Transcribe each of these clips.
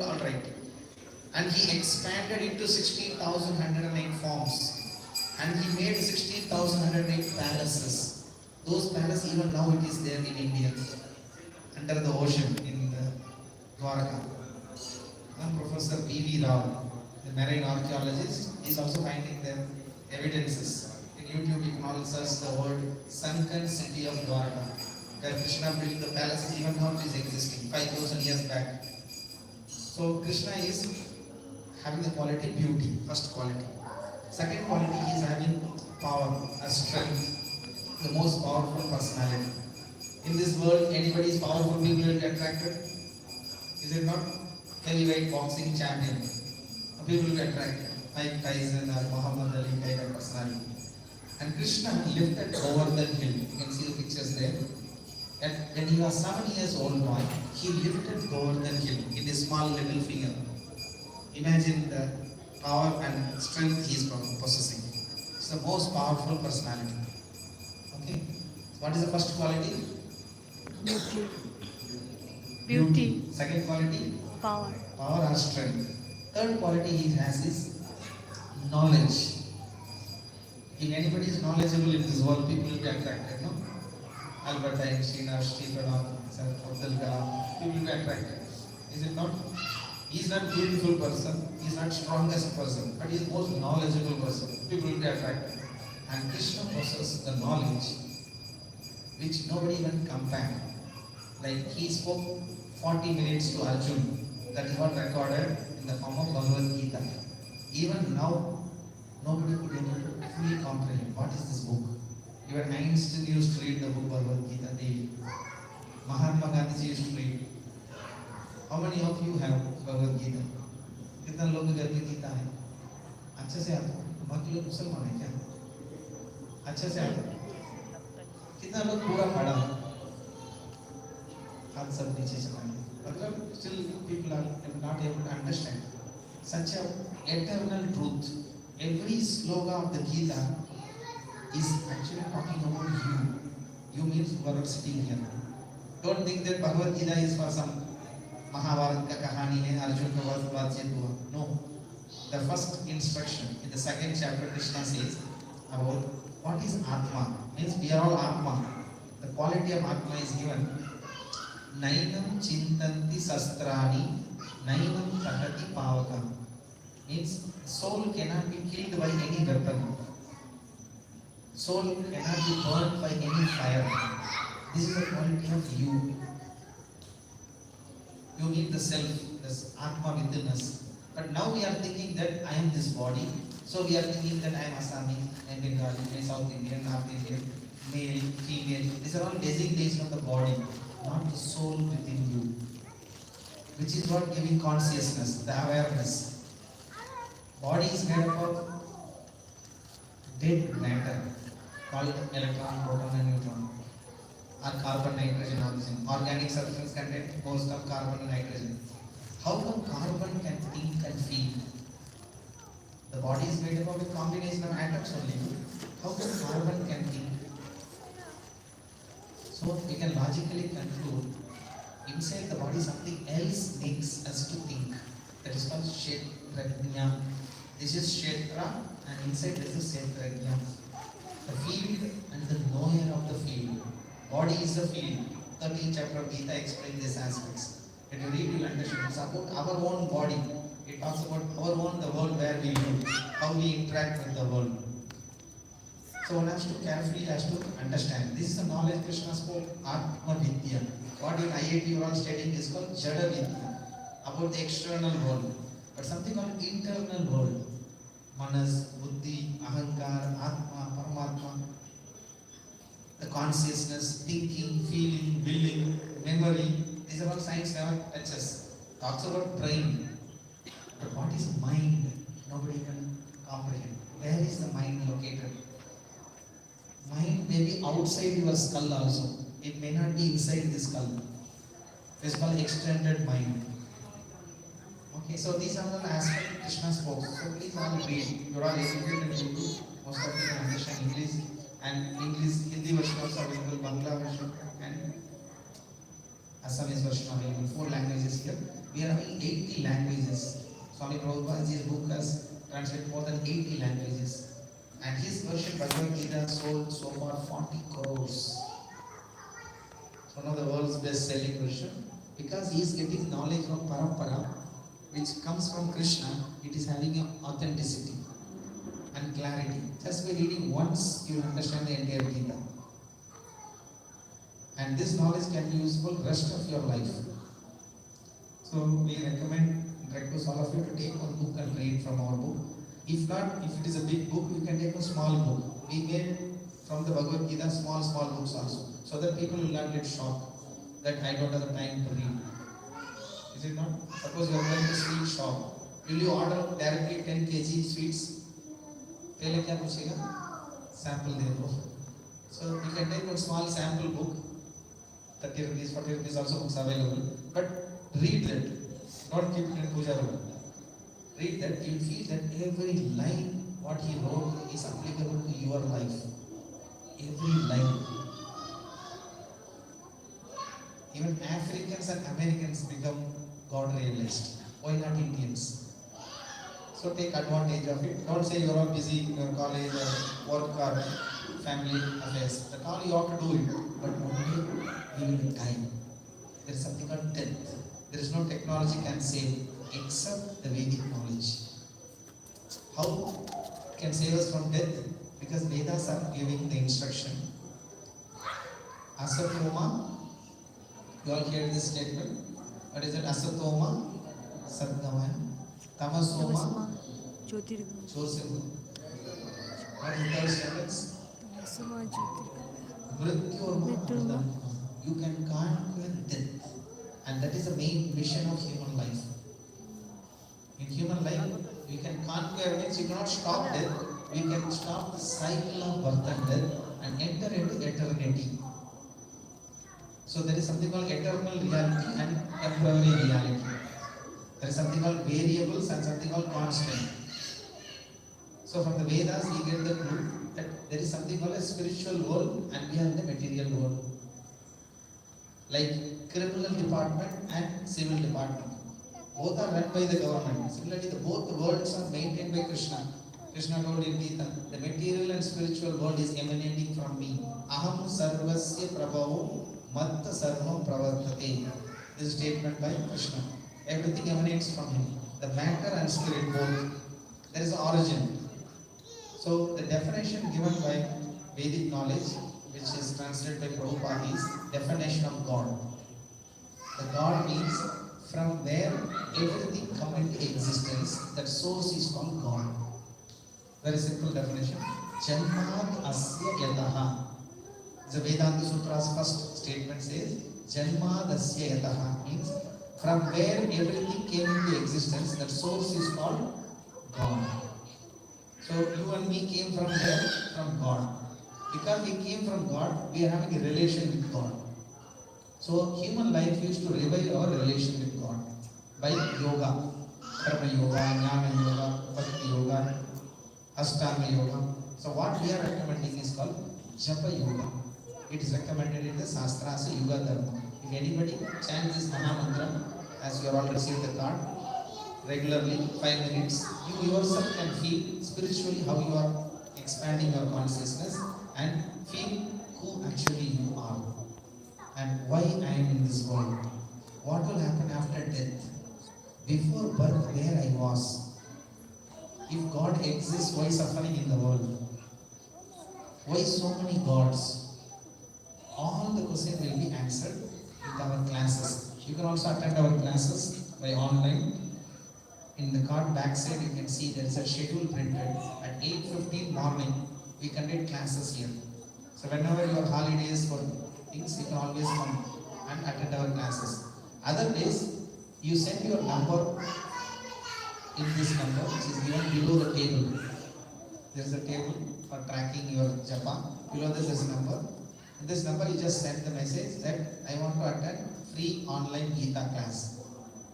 Alright. And he expanded into 16,108 forms. And he made 16,108 palaces. Those palaces, even now it is there in India, under the ocean in Dwarka. And Professor P.V. Rao, the marine archaeologist, is also finding the evidences. In YouTube, you can also search the word sunken city of Dwarka, where Krishna built the palace, even now it is existing, 5,000 years back. So Krishna is having the quality beauty, first quality. Second quality, he is having power, a strength, the most powerful personality. In this world, anybody is powerful, people will get attracted. Is it not? Heavyweight boxing champion. People will get attracted. Mike Tyson or Muhammad Ali kind of personality. And Krishna lifted over the hill. You can see the pictures there. And when he was 7 years old boy, he lifted Govardhan hill in his small little finger. Imagine the power and strength he is possessing. It's the most powerful personality. Okay. What is the first quality? Beauty. Beauty. Second quality? Power. Power or strength. Third quality he has is knowledge. If anybody is knowledgeable in this world, people will be attracted, no? Albert Einstein or Stephen Abdul Kalam, people will be attracted. Is it not? He is not a beautiful person, he is not strongest person, but he is the most knowledgeable person. People will be attracted. And Krishna possesses the knowledge which nobody can compare. Like he spoke 40 minutes to Arjun. That is what recorded in the form of Bhagavad Gita. Even now, nobody could be able to fully comprehend what is this book. Even Einstein used to read the book Bhagavad Gita daily. Mahatma Gandhi used to read. How many of you have Bhagavad Gita? कितना लोग घर में गीता है? अच्छे से आता? बाकी लोग मुसलमान हैं क्या? अच्छे से आता? कितना लोग पूरा पढ़ा? हाथ सब नीचे चलाएं. मतलब still people are not able to understand such a eternal truth. Every sloka of the Gita is actually talking about you. You means who are sitting here. Don't think that Bhagavad Gita is for some Mahabharata ka kahani hai, Arjun ka baatchet hua. No. The first instruction in the second chapter, Krishna says about what is Atma. Means we are all Atma. The quality of Atma is given. Nainam chintanti sastrani, nainam tahati pavaka. Means soul cannot be killed by any weapon. Soul cannot be burned by any fire. This is the quality of you. You need the self, this Atma within us. But now we are thinking that I am this body. So we are thinking that I am Assami, I am Bengali, I am South Indian, North Indian, male, female. These are all designations of the body, not the soul within you. Which is what giving consciousness, the awareness. Body is made up of dead matter called electron, proton and neutron. Or carbon, nitrogen, oxygen. Organic substance contain most of carbon and nitrogen. How come carbon can think and feel? The body is made up of a combination of atoms only. How come carbon can think? So we can logically conclude inside the body something else makes us to think. That is called Kshetrajna. This is Kshetra and inside this is Kshetrajna. The field and the knower of the field. Body is the field. 13th chapter of Gita explains these aspects. When you read, you will understand. It's about our own body. It talks about our own, the world where we live, how we interact with the world. So one has to carefully understand. This is the knowledge Krishna spoke, Atma Vidya. What in IIT you are all studying is called Jada Vidya, about the external world. But something called internal world. Manas, Buddhi, Ahankar, Atma, Paramatma. The consciousness, thinking, feeling, willing, memory. These are all science never touches. Talks about brain. But what is mind? Nobody can comprehend. Where is the mind located? Mind may be outside your skull also. It may not be inside the skull. It's called extended mind. Okay, so these are the aspects Krishna spoke. So please all read. You are all educated in Urdu. Most of you can understand English. And English, Hindi version also available, Bangla version and Assamese version available, 4 languages here. We are having 80 languages. Swami Prabhupada's book has translated more than 80 languages. And his version Bhagavad Gita sold so far 40 crores. It's one of the world's best selling version. Because he is getting knowledge from Parampara, which comes from Krishna, it is having an authenticity and clarity. Just by reading once, you will understand the entire Gita. And this knowledge can be useful rest of your life. So we request all of you to take one book and read from our book. If not, if it is a big book, you can take a small book. We made from the Bhagavad Gita small books also, so that people will not get shocked that I don't have the time to read. Is it not? Suppose you are going to sweet shop. Will you order directly 10 kg sweets? पहले क्या पूछेगा? Sample दे दो. So you can take a small sample book. 30 rupees, 40 rupees also books available. But read that. Don't keep it in puja room. Read that. You will feel that every line what he wrote is applicable to your life. Every line. Even Africans and Americans become God realized. Why not Indians? So take advantage of it. Don't say you are all busy in your college or work or family affairs. That's all you have to do it. But one day you will die. There is something called death. There is no technology can save except the Vedic knowledge. How can save us from death? Because Vedas are giving the instruction. Asatoma. You all hear this statement? What is it? Asatoma, Satgamaya, Tamasoma, Jyotirgamaya. What is the third sentence? Mrityurma. You can conquer death. And that is the main mission of human life. In human life, we can conquer means you cannot stop death. We can stop the cycle of birth and death and enter into eternity. So there is something called eternal reality and temporary reality. There is something called variables and something called constant. So from the Vedas we get the clue that there is something called a spiritual world and we have the material world. Like criminal department and civil department. Both are run by the government. Similarly, both worlds are maintained by Krishna. Krishna told in Gita, the material and spiritual world is emanating from me. Aham sarvasya prabhavo matta sarvam pravartate. This is statement by Krishna. Everything emanates from him. The matter and spirit both. There is an origin. So the definition given by Vedic knowledge, which is translated by Prabhupada, is definition of God. The God means from where everything comes into existence, that source is called God. Very simple definition. Janmad asya yataha. The Vedanta Sutra's first statement says, Janmad asya yataha means from where everything came into existence, that source is called God. So you and me came from where? From God. Because we came from God, we are having a relation with God. So human life used to revive our relation with God by yoga, karma yoga, jnana yoga, bhakti yoga, ashtanga yoga. So what we are recommending is called japa yoga. It is recommended in the Shastras Yuga Dharma. If anybody chants this Maha Mantra, as you have all received the card, regularly 5 minutes, you yourself can feel spiritually how you are expanding your consciousness and feel who actually you are and why I am in this world. What will happen after death? Before birth, where I was. If God exists, why suffering in the world? Why so many gods? All the questions will be answered in our classes. You can also attend our classes by online. In the card backside, you can see there is a schedule printed. At 8:15 morning, we conduct classes here. So whenever you have holidays for things, you can always come and attend our classes. Other days, you send your number in this number, which is given below the table. There is a table for tracking your japa. Below this is a number. In this number, you just send the message that I want to attend free online Gita class.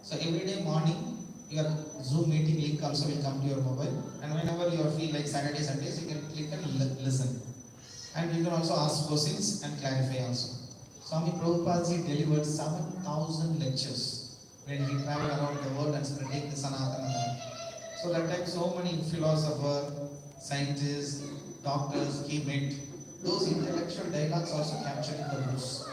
So every day morning, your Zoom meeting link also will come to your mobile, and whenever you feel like Saturday, Sundays, you can click and listen. And you can also ask questions and clarify also. Swami Prabhupada ji delivered 7,000 lectures when he traveled around the world and spreading the Sanatana Dharma. So that time so many philosophers, scientists, doctors came met. Those intellectual dialogues also captured in the books.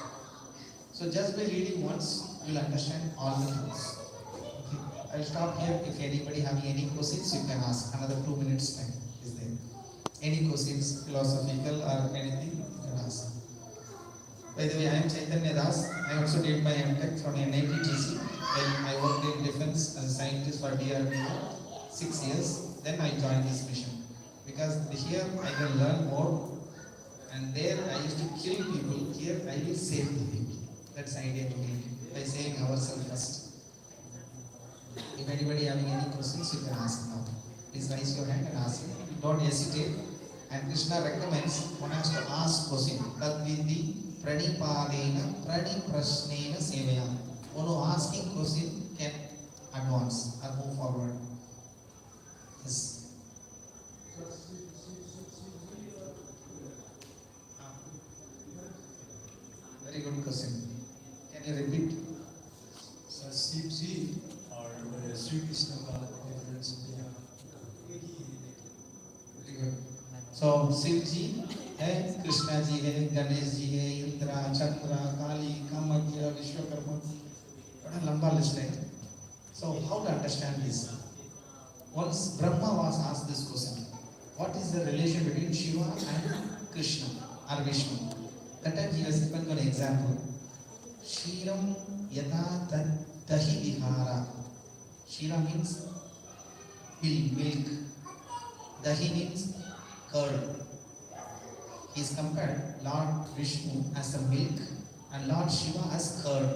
So just by reading once, you will understand all the things. Okay. I will stop here. If anybody having any questions, you can ask. Another 2 minutes time is there. Any questions, philosophical or anything, you can ask. By the way, I am Chaitanya Das. I also did my MTech from NITGC. Then I worked in defense as a scientist for DRDO 6 years. Then I joined this mission. Because here I can learn more. And there I used to kill people. Here I will save the people. That's the idea to me. By saving ourselves first. If anybody having any questions, you can ask now. Please raise your hand and ask. Don't hesitate. And Krishna recommends one has to ask question. That will be Pranipadena Praniprasnena Sevaya. One who asking question can advance or move forward. Yes. Very good question. Can you repeat? So CG or Sri Krishna difference. Very good. So Shiv ji है, कृष्णा जी है, गणेश जी है, इंद्रा, चंद्रा, काली, कामाख्या, विश्वकर्मा, बड़ा लंबा list है. So how to understand this? Once Brahma was asked this question, what is the relation between Shiva and Krishna or Vishnu? That time he was given an example. Shiram yata tahi vihara. Shira means milk. Dahi means curd. He is compared Lord Vishnu as a milk and Lord Shiva as curd.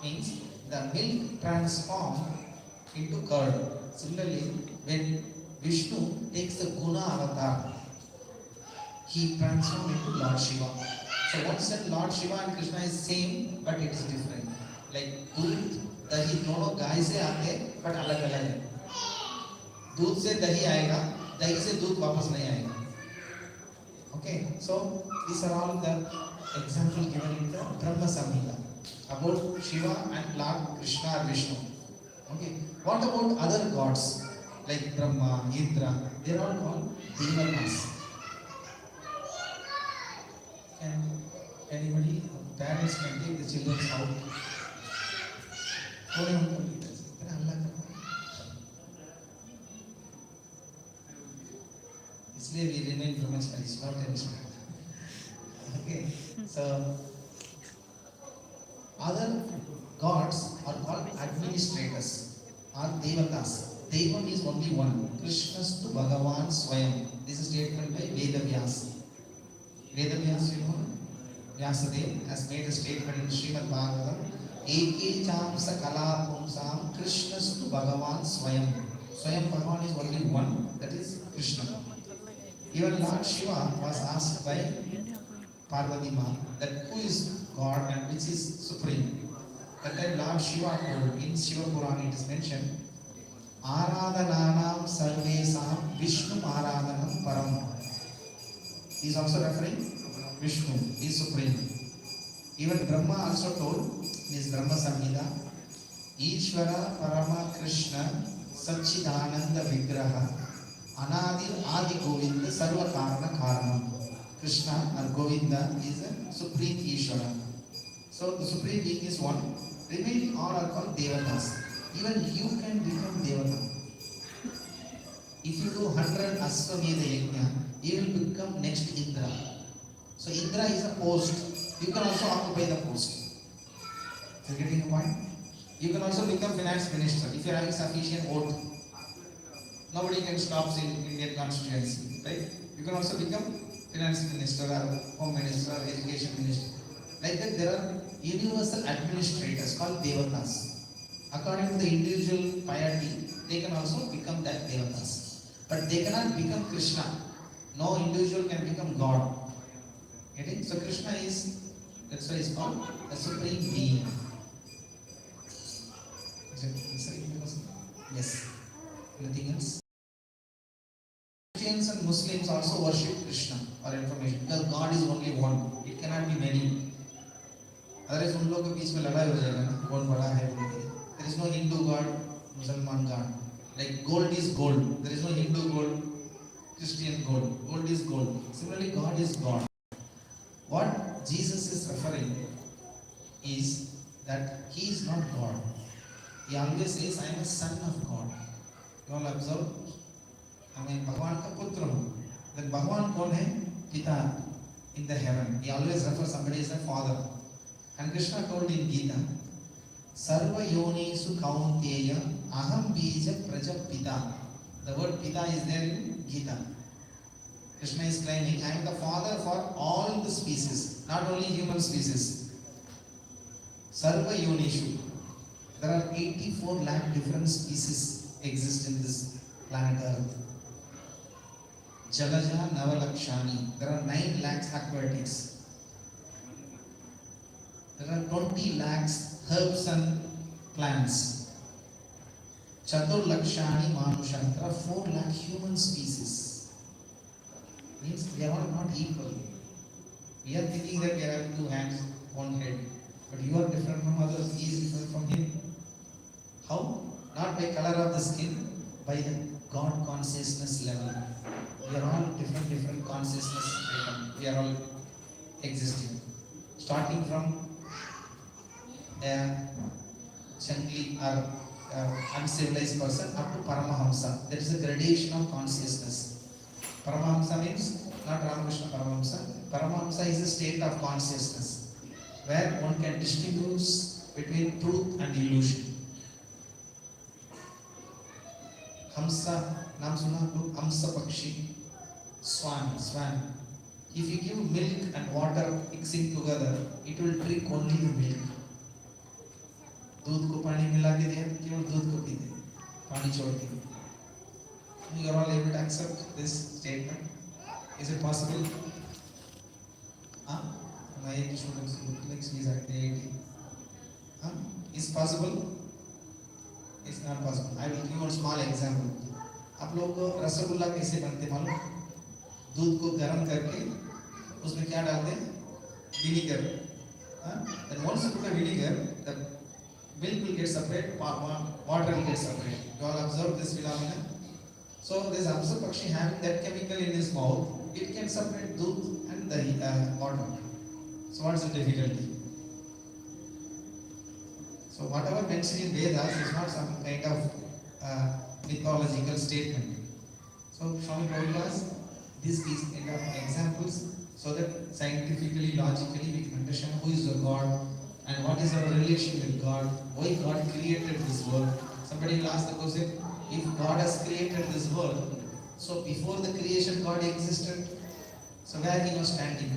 Means the milk transformed into curd. Similarly, when Vishnu takes the Guna avatar, he transforms into Lord Shiva. So one said Lord Shiva and Krishna is same, but it is different. Like दूध दही दोनों गाय से आते हैं, but अलग अलग है. दूध से दही आएगा, दही से दूध वापस नहीं आएगा. Okay, so these are all the examples given in the Brahma Samhita about Shiva and Lord Krishna or Vishnu. Okay, what about other gods like Brahma, Indra? They are all called Devatas. Can anybody, parents can take the children out? थोड़े हम complete कर सकते हैं, अल्लाह का. इसलिए we remain brahmacharis, not tension. Okay, so other gods are called administrators or devatas. Devam is only one. Krishnastu Bhagavan Swayam. This is statement by Vedavyas. Vedavyas, you know, Vyasadeva has made a statement in Srimad Bhagavatam. Eke cham sakala pumsam Krishnastu Bhagavan Swayam. Swayam Bhagavan is only one. That is Krishna. Even Lord Shiva was asked by Parvati Ma that who is God and which is supreme. That time Lord Shiva told in Shiva Purana it is mentioned, Aradhananam Sarvesam Vishnu Aradhanam Param. He is also referring Vishnu, he is supreme. Even Brahma also told in his Brahma Samhita, Ishvara Parama Krishna Satchidananda Vigraha Anadi Adi Govinda Sarva Karana Karanam. Krishna or Govinda is a supreme Ishvara. So the supreme being is one. Remaining all are called Devatas. Even you can become Devata. If you do 100 Aswamedha Yajna, you will become next Indra. So Indra is a post. You can also occupy the post. You are getting the point? You can also become finance minister if you are having sufficient vote. Nobody can stop in Indian constituency, right? You can also become finance minister or home minister or education minister. Like that, there are universal administrators called Devatas. According to the individual piety, they can also become that Devatas. But they cannot become Krishna. No individual can become God. Getting? So Krishna is, that's why it's called the supreme being. Yes. Anything else? Christians and Muslims also worship Krishna for information because God is only one. It cannot be many. Otherwise उन लोगों के बीच में लड़ाई हो जाएगा ना, कौन बड़ा है बोल के. There is no Hindu God, Musliman God. Like gold is gold. There is no Hindu gold, Christian gold. Gold is gold. Similarly, God is God. What Jesus is referring is that He is not God. He always says, I am a son of God. You all observe? मैं भगवान का पुत्र हूँ. Then भगवान कौन है? पिता in the heaven. He always refers somebody as a father. And Krishna told in Gita, Sarva yonesu kaunteya aham bija prajapita. The word pita is there in Gita. Krishna is claiming, I am the father for all the species, not only human species. Sarva yonishu. There are 84 lakh different species exist in this planet Earth. Jalaja Navalakshani. There are 9 lakhs aquatics. There are 20 lakhs herbs and plants. Chatur Lakshani Manusha. There are 4 lakh human species. Means we are all not equal. We are thinking that we are having 2 hands, 1 head. But you are different from others. He is different from him. How? Not by color of the skin, by the God consciousness level. We are all different consciousness level. We are all existing. Starting from a gently or uncivilized person up to Paramahamsa. There is a gradation of consciousness. Paramahamsa means not Ramakrishna Paramahamsa. Paramahamsa is a state of consciousness where one can distinguish between truth and illusion. Hamsa, नाम सुना आप लोग? Hamsa Pakshi, swan. If you give milk and water mixing together, it will drink only the milk. दूध को पानी मिला के दिया, केवल दूध को पीते, पानी छोड़ के. You are all able to accept this statement? Is it possible? My students look like she is at the IIT. Is possible? It's not possible. I will give you a small example. आप लोग रसगुल्ला कैसे बनते मालूम? दूध को गर्म करके उसमें क्या डालते हैं? Vinegar. Then once you put a vinegar, the milk will get separate, water will get separate. You all observe this phenomenon. So this Hamsa Pakshi having that chemical in his mouth, it can separate दूध and the water. So what's the difficulty? So whatever mentioned in Vedas is not some kind of mythological statement. So Swami Prabhupada, this is kind of examples so that scientifically, logically we can understand who is the God and what is our relation with God, why God created this world. Somebody will ask the question, if God has created this world, so before the creation God existed, so where he was standing?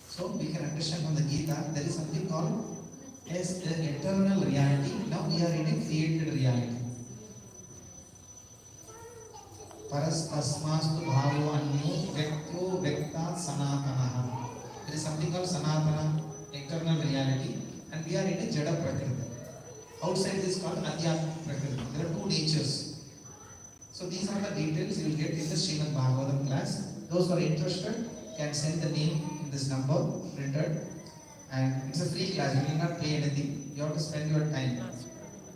So we can understand from the Gita, there is something called as the eternal reality. Now we are in a created reality. Paras tasmastu bhavo anyo vektyo vekta sanatanaha. There is something called sanatana, eternal reality, and we are in a jada prakriti. Outside this is called adhyatma prakriti. There are 2 natures. So these are the details you will get in the Srimad Bhagavatam class. Those who are interested can send the name in this number printed, and it's a free class. You will not pay anything. You have to spend your time,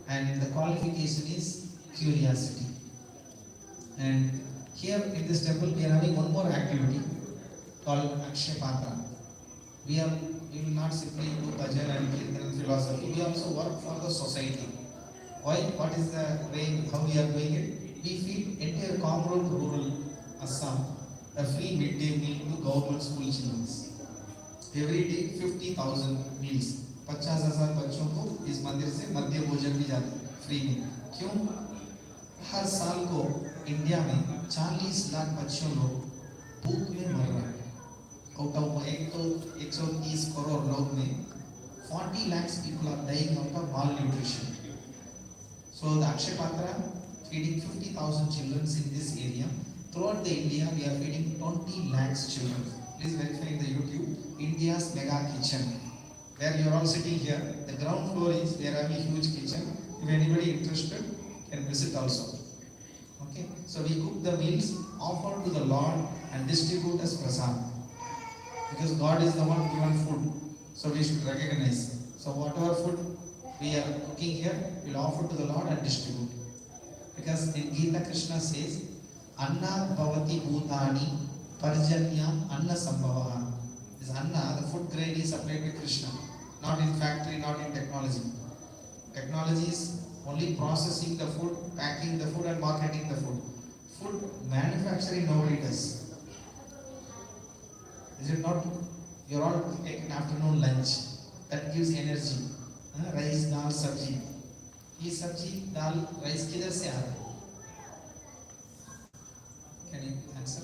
and the qualification is curiosity. And here in this temple we are having one more activity called Akshay Patra. We will not simply do bhajan and kirtan and philosophy. We also work for the society. Why? What is the way how we are doing it? We feed entire Kamrup rural Assam a free midday meal to government school children. Every day 50,000 meals. 50,000 बच्चों को इस मंदिर से मध्य भोजन भी जाता है free में. क्यों? हर साल को इंडिया में 40 लाख बच्चों लोग भूख में मर रहे हैं. Out of 130 करोड़ लोग में 40 lakhs people are dying out of malnutrition. So the Akshay Patra feeding 50,000 children in this area. Throughout the India, we are feeding 20 lakhs children. Please verify in the YouTube, India's mega kitchen. Where you are all sitting here, the ground floor is, we are having a huge kitchen. If anybody interested, can visit also. Okay, so we cook the meals, offer to the Lord and distribute as prasad. Because God is the one given food. So we should recognize. So whatever food we are cooking here, we'll offer to the Lord and distribute. Because in Gita Krishna says, Anna bhavati bhutani parjanya anna sambhavaha. This anna, the food grain is supplied by Krishna. Not in factory, not in technology. Technology is only processing the food, packing the food and marketing the food. Food manufacturing nobody does. Is it not? You all take an afternoon lunch. That gives energy. Rice, dal, sabji. ये सब्जी दाल rice किधर से आ रहा है? Can you answer?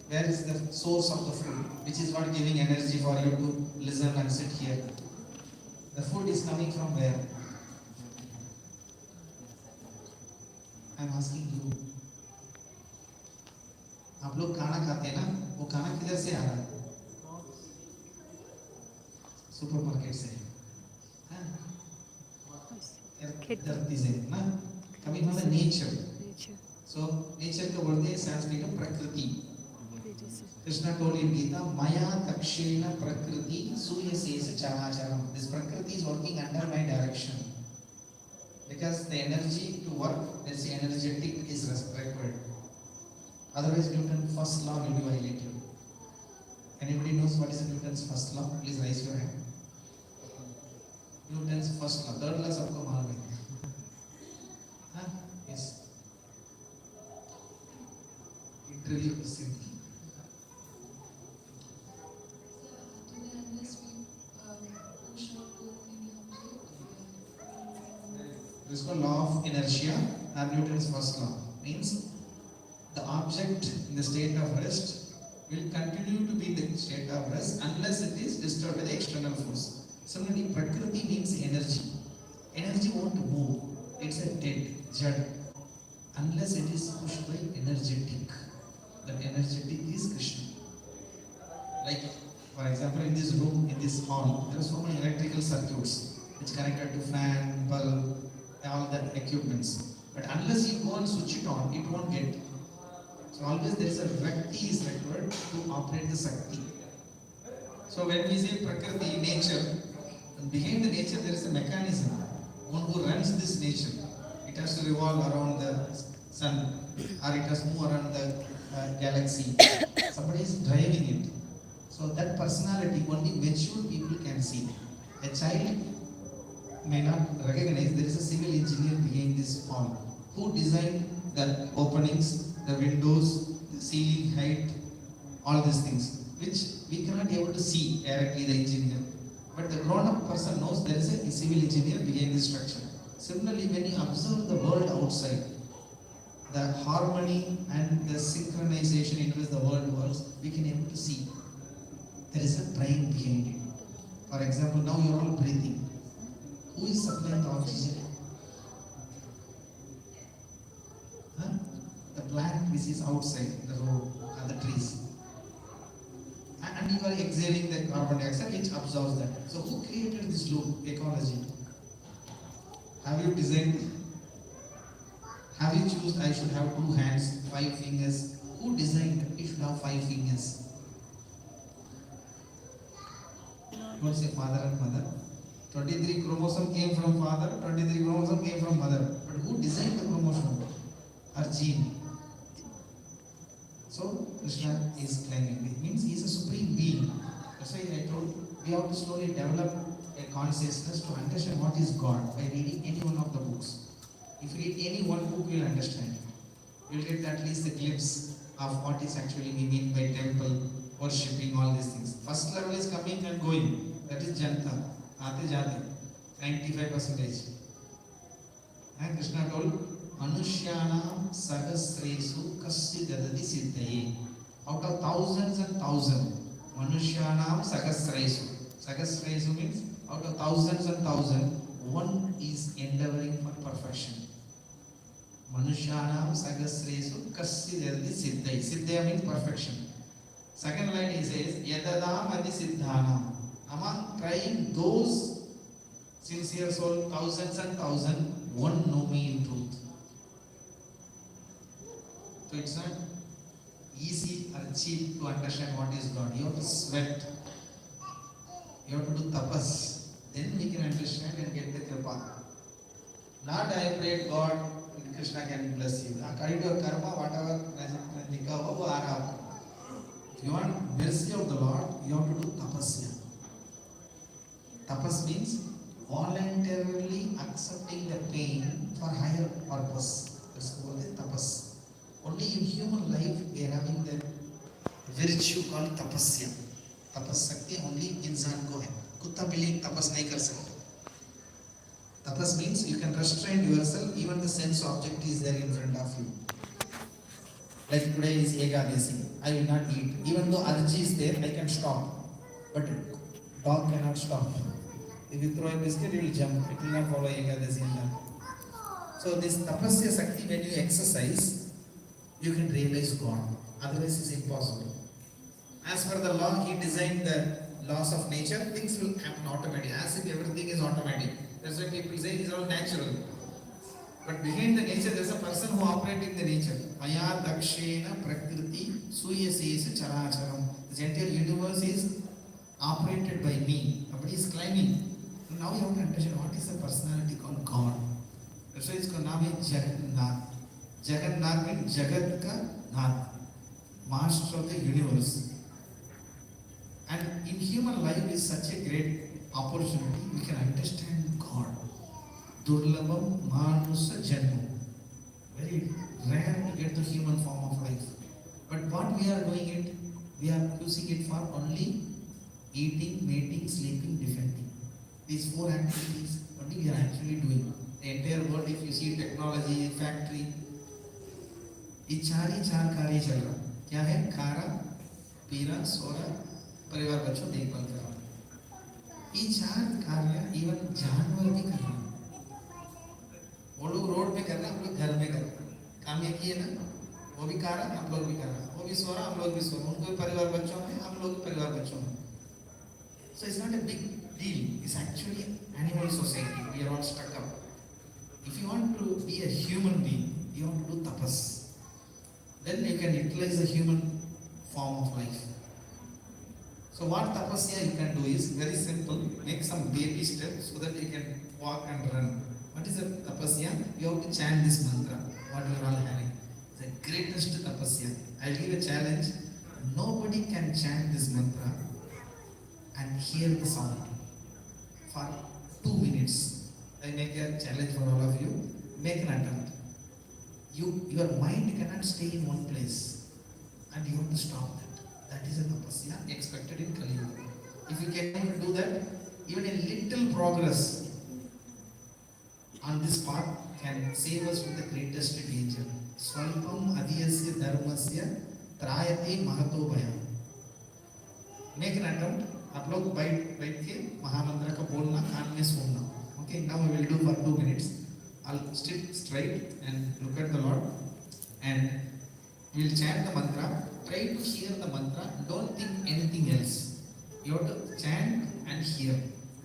Where is the source of the food, which is what giving energy for you to listen and sit here? The food is coming from where? I am asking you. आप लोग खाना खाते हैं ना? वो खाना किधर से आ रहा है? सुपरमार्केट से. धरती से ना? Coming from the nature. So nature का word है Sanskrit में प्रकृति. Krishna told in Gita, Maya takshena prakriti suyasesa characharam. This prakriti is working under my direction. Because the energy to work, let's say energetic is required. Otherwise Newton's first law will be violated. Anybody knows what is Newton's first law? Please raise your hand. Newton's first law. Third law सबको मालूम है. हाँ? Yes. Literally simple. This is called law of inertia, and Newton's first law. Means the object in the state of rest will continue to be in the state of rest unless it is disturbed by the external force. Similarly, Prakriti means energy. Energy won't move. It's a dead, jad. Unless it is pushed by energetic. That energetic is Krishna. Like, for example, in this room, in this hall, there are so many electrical circuits which connected to fan, bulb, all the equipments. But unless you go and switch it on, it won't get. So always there is a Vakti is required to operate the Sakti. So when we say Prakriti, nature, behind the nature there is a mechanism. One who runs this nature. It has to revolve around the sun, or it has to move around the galaxy. Somebody is driving it. So that personality only mature people can see. A child may not recognize there is a civil engineer behind this form. Who designed the openings, the windows, the ceiling height, all these things, which we cannot be able to see directly the engineer. But the grown-up person knows there is a civil engineer behind this structure. Similarly, when you observe the world outside, the harmony and the synchronization in which the world works, we can able to see. There is a brain behind it. For example, now you are all breathing. Who is supplying the oxygen? Huh? The plant which is outside the road and the trees. And you are exhaling the carbon dioxide which absorbs that. So who created this loop, ecology? Have you designed it? Have you chosen I should have 2 hands, 5 fingers? Who designed that you should have 5 fingers? Don't say father and mother. 23 chromosome came from father, 23 chromosome came from mother. But who designed the chromosome? Our gene. So Krishna is claiming it means he is a supreme being. That's why I told we have to slowly develop a consciousness to understand what is God by reading any one of the books. If you read any one book, you will understand. You will get at least a glimpse of what is actually we mean by temple, worshipping, all these things. First level is coming and going. That is Janta. Aate jate. 95%. And Krishna told, Manushyanam Sagasresu Kasya Dadati Siddhaye. Out of thousands and thousands, Manushyanam Sagasresu. Sagasresu means out of thousands and thousands, one is endeavoring for perfection. Manushyanam Sagasresu Kasya Dadati Siddhaye. Siddhaya means perfection. Second line he says, Yadadam Adi Siddhanam. Among trying those sincere soul, thousands and thousands, one know me in truth. So it's not easy or cheap to understand what is God. You have to sweat. You have to do tapas. Then we can understand and get the kripa. Not I prayed God, Krishna can bless you. According to your karma, whatever nikah wo aara. If you want mercy of the Lord, you have to do tapasya. Tapas means voluntarily accepting the pain for higher purpose. That's called tapas. Only in human life we are having that virtue called tapasya. तपस शक्ति only इंसान को है. कुत्ता बिल्ली तपस नहीं कर सकता. Tapas means you can restrain yourself, even the sense object is there in front of you. Like today is Ekadasi, I will not eat. Even though allergy is there, I can stop. But dog cannot stop. If you throw a biscuit, it will jump. It will not follow Ekadasi and that. So this tapasya sakti, when you exercise, you can realize God. Otherwise it's impossible. As per the law, he designed the laws of nature, things will happen automatically. As if everything is automatic. That's why people say it's all natural. But behind the nature, there's a person who operating the nature. Maya dakshena prakriti suyasesa characharam. This entire universe is operated by me. Somebody is climbing. Now you have to understand what is the personality called God. That's why it's called name Jagannath. Jagannath means Jagat ka Nath, master of the universe. And in human life is such a great opportunity. We can understand God. Durlabam Manusa Janma. Very rare to get the human form of life. But what we are doing it, we are using it for only eating, mating, sleeping, defending. These four activities only we are actually doing. The entire world, if you see technology, factory, ये चार कार्य चल रहा. क्या है? खारा, पीना, सोना, परिवार बच्चों देखभाल करना. ये चार कार्य इवन जानवर भी कर रहे हैं. वो लोग रोड पे कर रहे हैं, हम लोग घर में कर रहे हैं. काम ये किए ना, वो भी खा रहा है, हम लोग भी कर रहे हैं. वो भी सो रहा, हम लोग भी सो रहे हैं. उनको भी परिवार बच्चों में, हम लोग भी परिवार बच्चों में. So it's not a big deal. It's actually animal society. We are all stuck up. If you want to be a human being, you want to do tapas. Then you can utilize the human form of life. So what tapasya you can do is very simple. Make some baby steps so that you can walk and run. What is the tapasya? You have to chant this mantra. What you are all having. It's the greatest tapasya. I'll give a challenge. Nobody can chant this mantra and hear the sound for 2 minutes. I make a challenge for all of you. Make an attempt. Your mind cannot stay in one place, and you have to stop that. That is a tapasya expected in Kali Yuga. If you can do that, even a little progress on this path can save us from the greatest danger. Swalpam adhyasya dharmasya trayate mahato bhayam. Make an attempt. आप लोग बैठ के महामंत्र का बोलना, कान में सुनना. Okay, now we will do for 2 minutes. I'll sit straight and look at the Lord, and we'll chant the mantra. Try to hear the mantra. Don't think anything else. You have to chant and hear.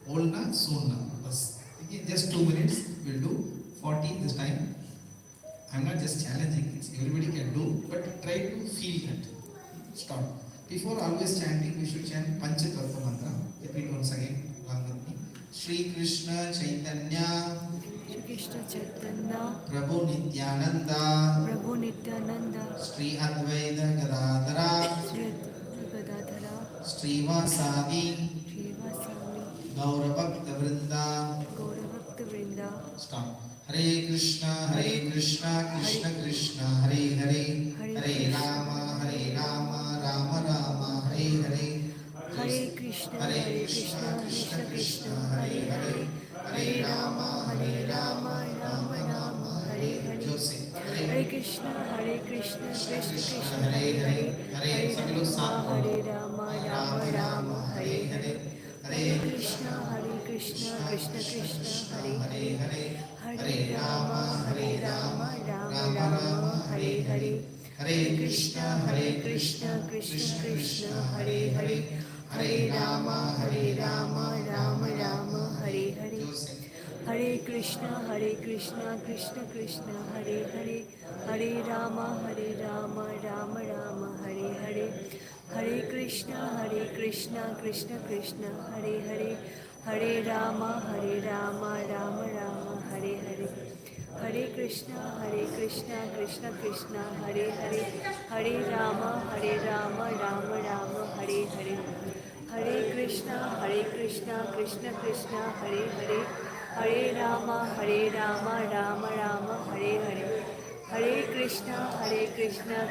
Bolna, sunna. Okay, just 2 minutes. We'll do 14 this time. I'm not just challenging. It's everybody can do, but try to feel that. Stop. Before always chanting, we should chant Panchatattva mantra. Repeat once again, along with me. Shri Krishna Chaitanya Shri Krishna Chaitanya Prabhu Nityananda Prabhu Nityananda Shri Advaita Gadadhara Shri Gadadhara Shri Vasadi Shri Vasami Gaura Bhakta Vrinda. Gaura Bhakta Vrinda. Stop. Hare Krishna Krishna Krishna Hare Hare Hare Rama Rama Rama Hare Hare. Hare Krishna Krishna Krishna Hare Hare Hare Rama Rama Rama Hare Hare. Hare Krishna Krishna Krishna Hare Hare Hare Rama Rama Hare Hare. Hare Krishna Krishna Krishna Hare Hare Hare Rama Rama Hare Hare. Hare Krishna Krishna Krishna Hare Hare Hare Rama Rama Rama Hare Hare. Hare Krishna, Krishna Krishna, Hare Hare, Hare Rama, Rama Rama, Hare Hare. Hare Krishna, Krishna Krishna, Hare Hare, Hare Rama, Rama Rama, Hare Hare. Hare Krishna, Krishna Krishna, Hare Hare, Hare Rama, Rama Rama, Hare Hare. Hare Krishna, Krishna Krishna, Hare Hare, Hare Rama, Rama Rama, Hare Hare. Hare Krishna,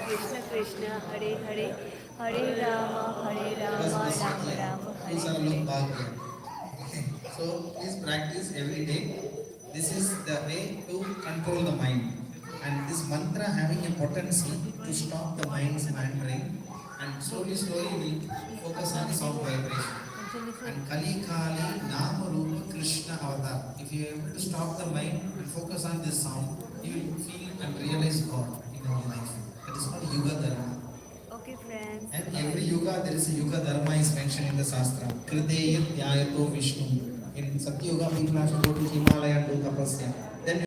Krishna Krishna, Hare Hare, Hare Rama, बस Rama बस Rama, रखिए, Hare बहुत सारे Hare. लोग भाग गए. Okay, so please practice every day. This is the way to control the mind. And this mantra having a potency to stop the mind's wandering, and slowly we focus on sound vibration. And Kali Kali Nama Rupa Krishna Avatar. If you are able to stop the mind and focus on this sound, you will feel and realize God in our life. That is called Yuga Dharma. Okay, friends. And every yuga, there is a yuga dharma is mentioned in the Shastra. Krideya Dhyayato Vishnu. In Satyuga, people have to go to Himalaya and do tapasya.